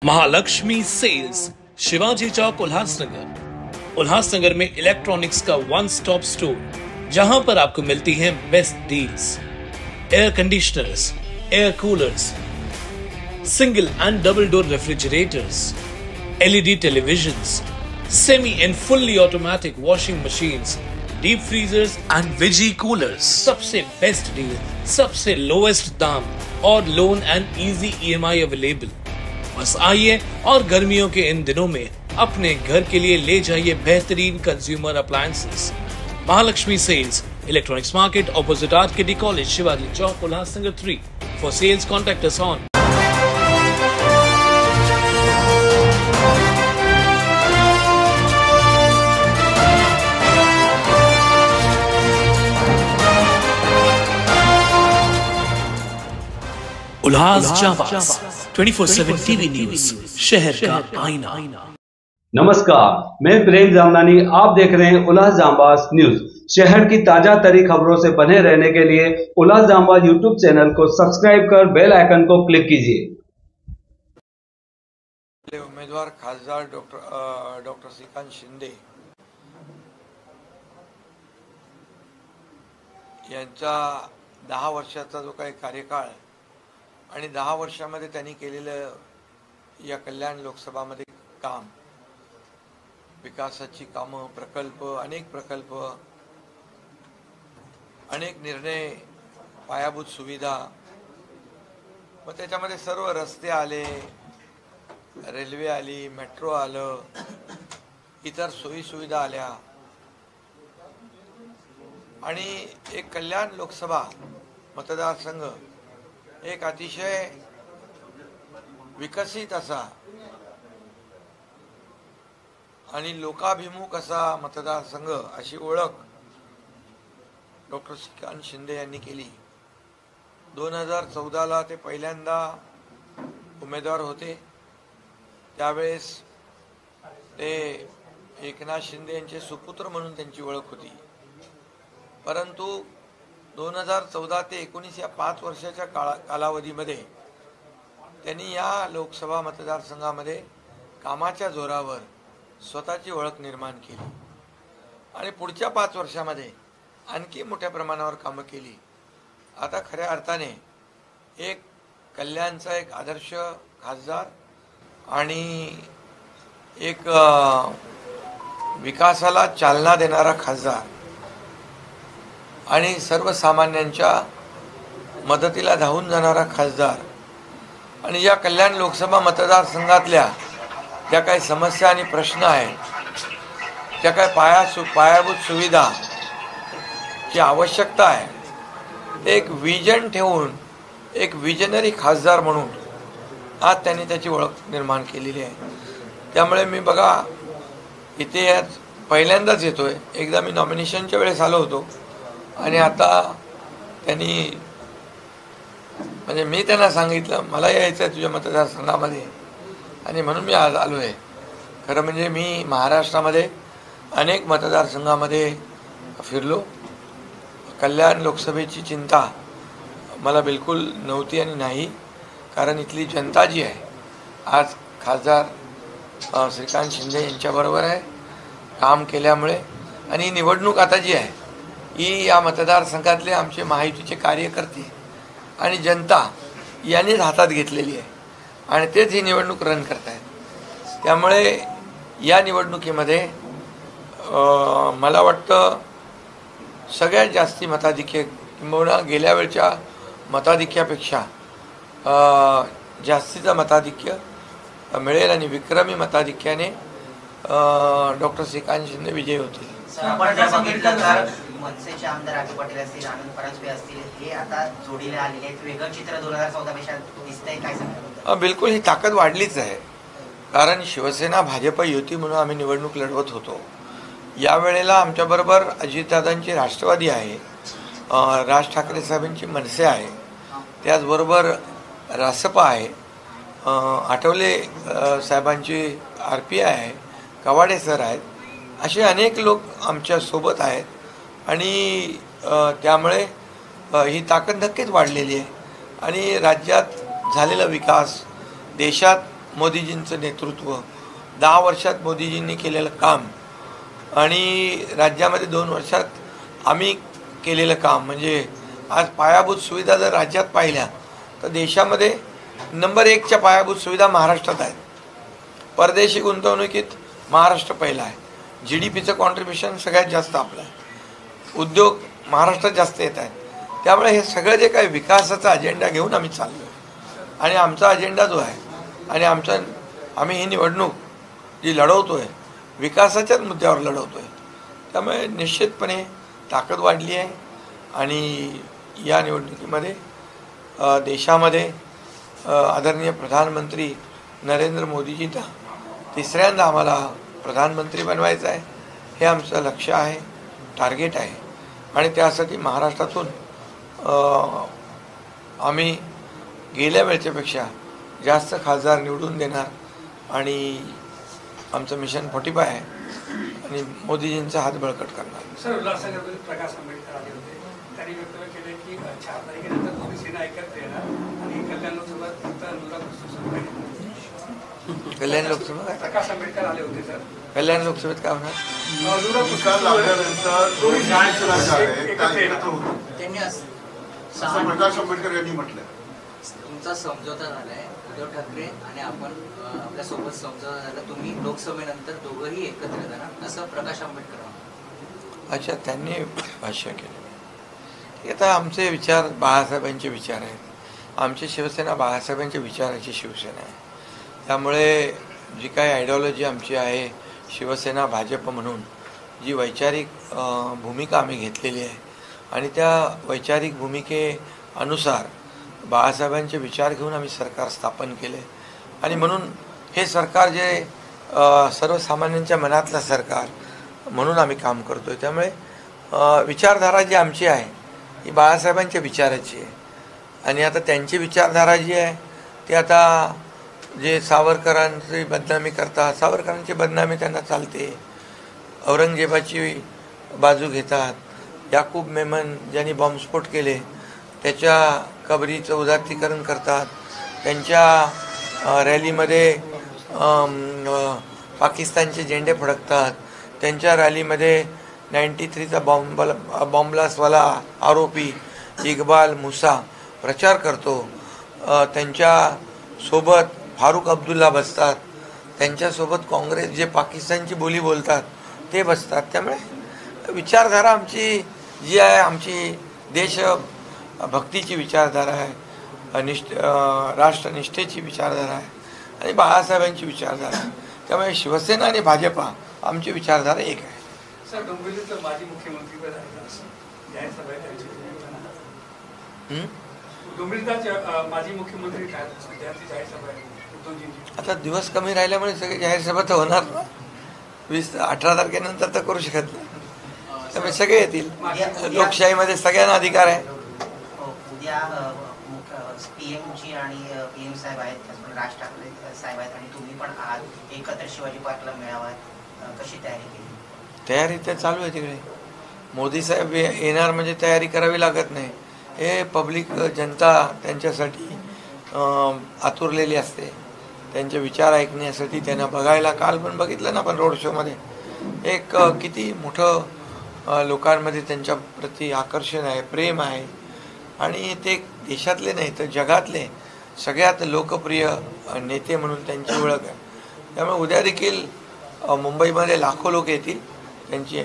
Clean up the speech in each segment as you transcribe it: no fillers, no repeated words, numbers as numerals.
Mahalakshmi cells Shivaji Chowk Ulhasnagar में electronics का one stop store, जहां पर आपको मिलती हैं best deals. Air conditioners, air coolers, single and double door refrigerators, LED televisions, semi and fully automatic washing machines, deep freezers and visi coolers. सबसे best deal, सबसे lowest दाम और loan and easy EMI available. बस आइए और गर्मियों के in दिनों में अपने घर के लिए ले जाइए बेहतरीन consumer appliances. Mahalaxmi sales, electronics market, opposite RKD college, Shivaji Chowk, Ulhasnagar 3। For sales contact us on Ulhas Jaanbaaz 24/7 TV news, शहर का आईना। नमस्कार, मैं प्रेम जामनानी, आप देख रहे हैं उल्हास जाबाज न्यूज। शहर की ताजा तरीन खबरों से बने रहने के लिए उल्हास जाबाज यूट्यूब चैनल को सब्सक्राइब कर बेल आइकन को क्लिक कीजिए। उमेदवार खासदार डॉक्टर श्रीकांत शिंदे यांचा 10 वर्षाचा जो काही कार्यकाळ आणि 10 वर्षामध्ये त्यांनी केलेलं या कल्याण लोकसभामध्ये काम, विकासाची कामं, प्रकल्प, अनेक निर्णय, पायाभूत सुविधा, मग त्याच्यामध्ये सर्व रस्ते आले, रेल्वे आली, मेट्रो आलं, इतर सोयी सुविधा आल्या आणि एक कल्याण लोकसभा मतदारसंघ एक अतिशय विकसित असा आणि लोकाभिमुख असा मतदारसंघ अशी ओळख डॉक्टर श्रीकांत शिंदे यांनी केली। 2014ला ते पहिल्यांदा उमेदवार होते, त्यावेळेस ते एकनाथ शिंदे यांचे सुपुत्र म्हणून त्यांची ओळख होती। परंतु 2014 ते 19 या 5 वर्षाच्या कालावधीमध्ये त्यांनी या लोकसभा मतदारसंघामध्ये कामाच्या जोरावर स्वतःची ओळख निर्माण केली आणि पुढच्या 5 वर्षामध्ये आणखी मोठ्या प्रमाणावर कामं केली। आता खऱ्या अर्थाने एक कल्याणचा एक आदर्श खासदार आणि एक विकासाला चालना देणारा खासदार आणि सर्वसामान्यांच्या मदतीला धावून जाणारा खासदार आणि या कल्याण लोकसभा मतदारसंघातल्या ज्या काही समस्या आणि प्रश्न आहेत, त्या काही पायाभूत सुविधा ची आवश्यकता आहे, ते एक विजन ठेवून एक विजनरी खासदार म्हणून आज त्यांनी त्याची ओळख निर्माण केलेली आहे। त्यामुळे मी बघा इथे पहिल्यांदाच येतोय, एकदा मी नॉमिनेशनच्या वेळेस आलो होतो आणि आता त्यांनी म्हणजे मी त्यांना सांगितलं मला यायचं आहे तुझ्या मतदारसंघामध्ये आणि म्हणून मी आज आलो आहे। खरं म्हणजे मी महाराष्ट्रामध्ये अनेक मतदारसंघामध्ये फिरलो, कल्याण लोकसभेची चिंता मला बिलकुल नव्हती आणि नाही, कारण इथली जनता जी आहे आज खासदार श्रीकांत शिंदे यांच्याबरोबर आहे काम केल्यामुळे। आणि निवडणूक आता जी आहे ही या मतदारसंघातले आमचे महायुतीचे कार्यकर्ते आणि जनता यांनीच हातात घेतलेली आहे आणि तेच ही निवडणूक रन करत आहेत। त्यामुळे या निवडणुकीमध्ये मला वाटतं सगळ्यात जास्ती मताधिक्य किंबहुना गेल्या वेळच्या मताधिक्यापेक्षा जास्तीचं मताधिक्य मिळेल आणि विक्रमी मताधिक्याने डॉक्टर श्रीकांत शिंदे विजयी होतील। मनसेचे आमदार राजू पाटील असतील, आनंद परांजपे असतील, हे आता जोडीला आलेले आहेत, वेगळं चित्र 2014 पेक्षा दिसतंय, काय सांगता? बिलकुल ही ताकद वाढलीच आहे, कारण शिवसेना भाजप युती म्हणून आम्ही निवडणूक लढवत होतो। यावेळेला आमच्याबरोबर अजितदादांची राष्ट्रवादी आहे, राज ठाकरे साहेबांची मनसे आहे, त्याचबरोबर रासपा आहे, आठवले साहेबांची RPI आहे, कवाडे सर आहेत, असे अनेक लोक आमच्या सोबत आहेत आणि त्यामुळे ही ताकद नक्कीच वाढलेली आहे आणि राज्यात झालेला विकास, देशात मोदीजींचं नेतृत्व, 10 वर्षात मोदीजींनी केलेलं काम आणि राज्यामध्ये 2 वर्षात आम्ही केलेलं काम, म्हणजे आज पायाभूत सुविधा जर राज्यात पाहिल्या तर देशामध्ये नंबर 1च्या पायाभूत सुविधा महाराष्ट्रात आहेत. परदेशी गुंतवणुकीत महाराष्ट्र पहिला आहे. GDPचं कॉन्ट्रीब्युशन सगळ्यात जास्त आपलं आहे. उद्योग महाराष्ट्रात जास्त येत आहेत. त्यामुळे हे सगळं जे काही विकासाचा अजेंडा घेऊन आम्ही चाललो आणि आमचा अजेंडा जो आहे आणि आम्ही ही निवडणूक जी लढवतो आहे विकासाच्याच मुद्द्यावर लढवतो आहे. त्यामुळे निश्चितपणे ताकद वाढली आहे आणि या निवडणुकीमध्ये देशामध्ये आदरणीय प्रधानमंत्री नरेंद्र मोदीजींना तिसऱ्यांदा आम्हाला प्रधानमंत्री बनवायचं आहे. हे आमचं लक्ष्य आहे, टार्गेट आहे आणि त्यासाठी महाराष्ट्रातून आम्ही गेल्या वेळच्यापेक्षा जास्त खासदार निवडून देणार आणि आमचं मिशन 45 आहे आणि मोदीजींचा हात बळकट करणार. सर, उल्हासनगरमध्ये प्रकाश आंबेडकर आले होते. त्यांनी वक्तव्य केले की 4 तारखेनंतर दोन्ही सेना एकत्र येणार आणि कल्याण लोकसभेत फक्त कल्याण लोकसभा काय? प्रकाश आंबेडकर आले होते सर. कल्याण लोकसभेत काय होणार? प्रकाश आंबेडकर यांनी म्हटलं तुमचा समझोता झालाय, उद्धव ठाकरे आणि आपण आपल्या सोबत समझोता झाला, तुम्ही लोकसभेनंतर दोघंही एकत्र येणार असं प्रकाश आंबेडकर. अच्छा, त्यांनी भाष्य केलं. आता आमचे विचार बाळासाहेबांचे विचार आहेत. आमची शिवसेना बाळासाहेबांच्या विचाराची शिवसेना आहे. त्यामुळे जी काही आयडिओलॉजी आमची आहे शिवसेना भाजप म्हणून, जी वैचारिक भूमिका आम्ही घेतलेली आहे आणि त्या वैचारिक भूमिकेनुसार बाळासाहेबांचे विचार घेऊन आम्ही सरकार स्थापन केले आणि म्हणून हे सरकार जे सर्वसामान्यांच्या मनातलं सरकार म्हणून आम्ही काम करतो आहे. त्यामुळे विचारधारा जी आमची आहे ही बाळासाहेबांच्या विचाराची आहे आणि आता त्यांची विचारधारा जी आहे ती आता जे सावरकरांची बदनामी करतात, सावरकरांची बदनामी त्यांना चालते, औरंगजेबाची बाजू घेतात, याकूब मेमन ज्यांनी बॉम्बस्फोट केले त्याच्या कबरीचं उदात्तीकरण करतात, त्यांच्या रॅलीमध्ये पाकिस्तानचे झेंडे फडकतात, त्यांच्या रॅलीमध्ये 93चा बॉम्बलासवाला आरोपी इक्बाल मुसा प्रचार करतो, त्यांच्यासोबत फारुख अब्दुल्ला बसतात, त्यांच्यासोबत काँग्रेस जे पाकिस्तानची बोली बोलतात ते बसतात. त्यामुळे विचारधारा आमची जी आहे आमची देशभक्तीची विचारधारा आहे, राष्ट्रनिष्ठेची विचारधारा आहे आणि बाळासाहेबांची विचारधारा आहे. त्यामुळे शिवसेना आणि भाजपा आमची विचारधारा एक आहे. सर, डोंबिवलीचं माजी मुख्यमंत्री जाहीर सभा डोंबिवलीचा माजी मुख्यमंत्री जाहीर सभा आहे. आता दिवस कमी राहिल्यामुळे सगळे जाहीर सभा तर होणार ना. 18 तारखेनंतर तर करू शकत नाही. त्यामुळे सगळे येतील. लोकशाहीमध्ये सगळ्यांना अधिकार आहे. उद्या पीएमजी आणि पीएम साहेब आहेत, त्याचबरोबर राज ठाकरे साहेब आहेत आणि तुम्ही पण आहात, एकत्र शिवाजी पार्कला मेळावा आहे. कशी तयारी केली? तयारी तर चालू आहे तिकडे. मोदी साहेब येणार म्हणजे तयारी करावी लागत नाही. हे पब्लिक जनता त्यांच्यासाठी आतुरलेली असते, त्यांचे विचार ऐकण्यासाठी, त्यांना बघायला. काल पण बघितलं ना आपण रोड शोमध्ये एक किती मोठं लोकांमध्ये त्यांच्या प्रती आकर्षण आहे, प्रेम आहे आणि ते देशातले नाही तर जगातले सगळ्यात लोकप्रिय नेते म्हणून त्यांची ओळख आहे. त्यामुळे उद्या देखील मुंबईमध्ये लाखो लोक येतील त्यांची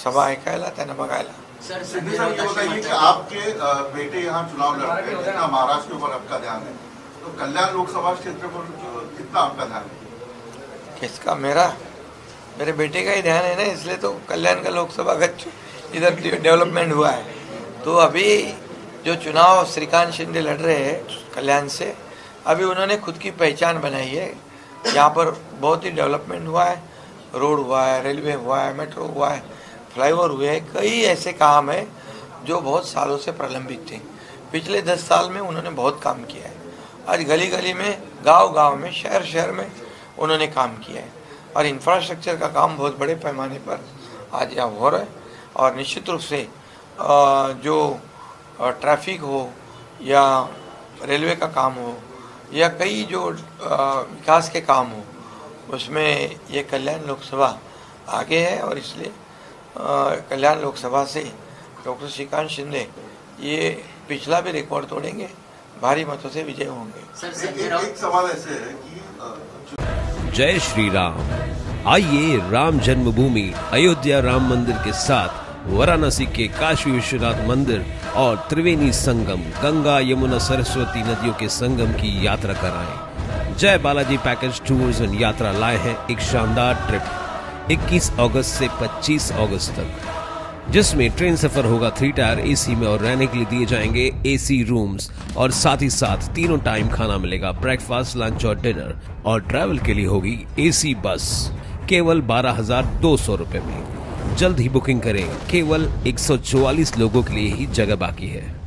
सभा ऐकायला, त्यांना बघायला. सर, बताइए कि आपके बेटे यहाँ चुनाव लड़ रहे हैं, जितना महाराष्ट्र के ऊपर आपका ध्यान है, तो कल्याण लोकसभा क्षेत्र पर कितना आपका ध्यान है? किसका? मेरे बेटे का ही ध्यान है ना, इसलिए तो कल्याण का लोकसभा इधर डेवलपमेंट हुआ है. तो अभी जो चुनाव श्रीकांत शिंदे लड़ रहे हैं कल्याण से, अभी उन्होंने खुद की पहचान बनाई है. यहाँ पर बहुत ही डेवलपमेंट हुआ है, रोड हुआ है, रेलवे हुआ है, मेट्रो हुआ है, फ्लाईओवर हुए हैं. कई ऐसे काम है जो बहुत सालों से प्रलंबित थे. पिछले 10 साल में उन्होंने बहुत काम किया है. आज गली गली में, गांव गांव में, शहर शहर में उन्होंने काम किया है और इंफ्रास्ट्रक्चर का काम बहुत बड़े पैमाने पर आज यहाँ हो रहा है. और निश्चित रूप से जो ट्रैफिक हो या रेलवे का काम हो या कई जो विकास के काम हो उसमें ये कल्याण लोकसभा आगे है और इसलिए कल्याण लोकसभा से डॉक्टर श्रीकांत शिंदे ये पिछला भी रिकॉर्ड तोड़ेंगे, भारी मतों से विजय होंगे। एक सवाल ऐसे है कि जय श्री राम। आइए राम जन्मभूमि अयोध्या राम मंदिर के साथ वाराणसी के काशी विश्वनाथ मंदिर और त्रिवेणी संगम गंगा यमुना सरस्वती नदियों के संगम की यात्रा कराएं। जय बालाजी पैकेज टूर्स एंड यात्रा लाए हैं एक शानदार ट्रिप 21 अगस्त से 25 अगस्त तक, जिसमें ट्रेन सफर होगा 3 टायर एसी में और रहने के लिए दिए जाएंगे एसी रूम्स और साथ ही साथ तीनों टाइम खाना मिलेगा, ब्रेकफास्ट, लंच और डिनर। और ट्रैवल के लिए होगी एसी बस केवल 12,200 रुपए में। जल्द ही बुकिंग करें, केवल 144 लोगों के लिए ही जगह बाकी है।